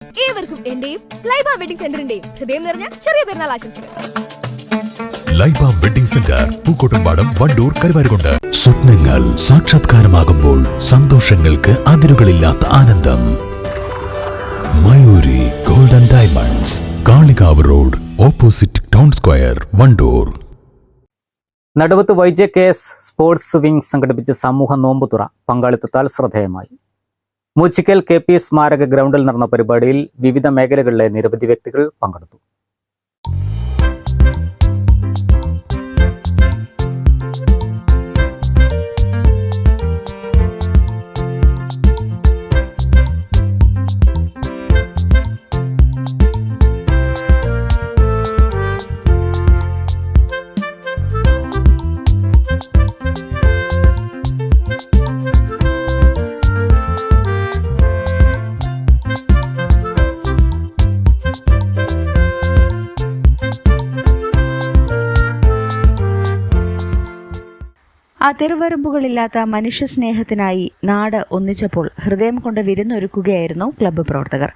ഏവർക്കും എന്റെയും ലൈബ വെഡിങ് സെന്ററിന്റെയും ഹൃദയം നിറഞ്ഞ ചെറിയ പെരുന്നാൾ ആശംസകൾ. Laiba wedding centre, Pookkottumpadam, Wandoor, Karuvarakundu. സ്വപ്നങ്ങൾ സാക്ഷാത്കാരമാകുമ്പോൾ സന്തോഷങ്ങൾക്ക് അതിരുകളില്ലാത്ത ആനന്ദം. Mayoori golden diamonds, Kalikavu road, opposite town square, Wandoor. Naduvath YJKS sports wing സംഘടിപ്പിച്ച സമൂഹ നോമ്പുതുറ പങ്കാളിത്തത്താൽ ശ്രദ്ധേയമായി. മൂച്ചിക്കൽ KP സ്മാരക ഗ്രൗണ്ടിൽ നടന്ന പരിപാടിയിൽ വിവിധ മേഖലകളിലെ നിരവധി വ്യക്തികൾ പങ്കെടുത്തു. അതിർവരമ്പുകളില്ലാത്ത മനുഷ്യസ്നേഹത്തിനായി നാട് ഒന്നിച്ചപ്പോൾ ഹൃദയം കൊണ്ട് വിരുന്നൊരുക്കുകയായിരുന്നു ക്ലബ്ബ് പ്രവർത്തകർ.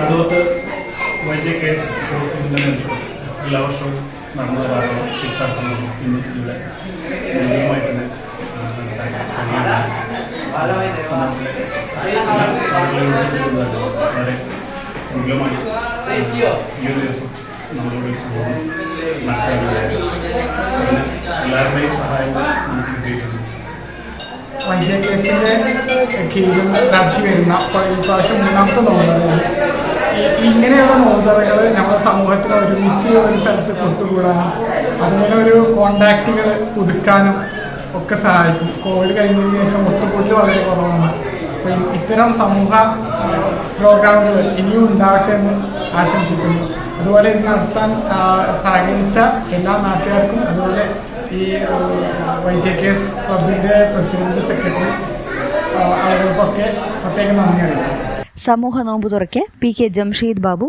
നടുവത്ത് YJKS സ്പോർട്സ് വിങ്ങിൻ്റെ നേതൃത്വം എല്ലാ വർഷവും നടന്നു വരാറുള്ള ഇഫ്താർ സംഘം ഇന്ന് ഇവിടെ വിജയമായി തന്നെ സമൂഹത്തിലെ വളരെ മൂല്യമായി ഈ ഒരു ദിവസം നമ്മളുടെ ഒരു സംഭവം നടത്താറുണ്ടായിരുന്നു. എല്ലാവരുടെയും സഹായങ്ങൾ നമുക്ക് കിട്ടിയിട്ടുണ്ട്. YJKSന്റെ കീഴിൽ നടത്തി വരുന്ന പ്രാവശ്യം മൂന്നാമത്തെ നോമ്പുതറയാണ്. ഇങ്ങനെയുള്ള നോമ്പുതറകൾ നമ്മുടെ സമൂഹത്തിന് ഒരുമിച്ച് ഒരു സ്ഥലത്ത് ഒത്തുകൂടാനും അതുപോലെ ഒരു കോണ്ടാക്റ്റുകൾ പുതുക്കാനും ഒക്കെ സഹായിക്കും. കോവിഡ് കഴിഞ്ഞതിന് ശേഷം ഒത്തുകൂടൽ വളരെ കുറവാണ്. അപ്പോൾ ഇത്തരം സമൂഹ പ്രോഗ്രാമുകൾ ഇനിയും ഉണ്ടാവട്ടെ എന്ന് ആശംസിക്കുന്നു. അതുപോലെ ഇത് നടത്താൻ സഹകരിച്ച എല്ലാ നാട്ടുകാർക്കും അതുപോലെ ഈ YJKS ക്ലബിൻ്റെ പ്രസിഡന്റ്, സെക്രട്ടറി ആളുകൾക്കൊക്കെ പ്രത്യേകം നന്ദി അറിയിക്കും. സമൂഹ നോമ്പുതുറയ്ക്ക് PK ജംഷീദ് ബാബു,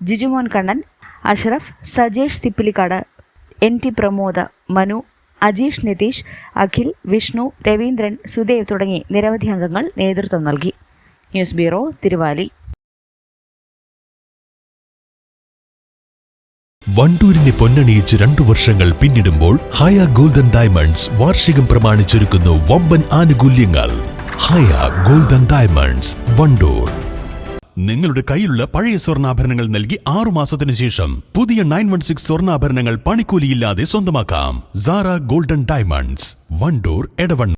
ജിജുമോൻ കണ്ണൻ, അഷ്റഫ്, സജേഷ് തിപ്പിലിക്കാട്, NT പ്രമോദ്, മനു, അജീഷ്, നിതീഷ്, അഖിൽ, വിഷ്ണു, രവീന്ദ്രൻ, സുദേവ് തുടങ്ങി നിരവധി അംഗങ്ങൾ നേതൃത്വം നൽകി. News bureau, Thiruvali. വണ്ടൂരിനെ പൊന്നണിയിച്ച് 2 വർഷങ്ങൾ പിന്നിടുമ്പോൾ ഹയ ഗോൾഡൻ ഡയമണ്ട്സ് വാർഷികം പ്രമാണിച്ചൊരുക്കുന്നു വമ്പൻ ആനുകൂല്യങ്ങൾ. ഹയ ഗോൾഡൻ ഡയമണ്ട്സ്, വണ്ടൂർ. നിങ്ങളുടെ കയ്യിലുള്ള പഴയ സ്വർണ്ണാഭരണങ്ങൾ നൽകി 6 മാസത്തിനു ശേഷം പുതിയ 916 സ്വർണ്ണാഭരണങ്ങൾ പണിക്കൂലിയില്ലാതെ സ്വന്തമാക്കാം. Sara golden diamonds, Wandoor, Edavanna.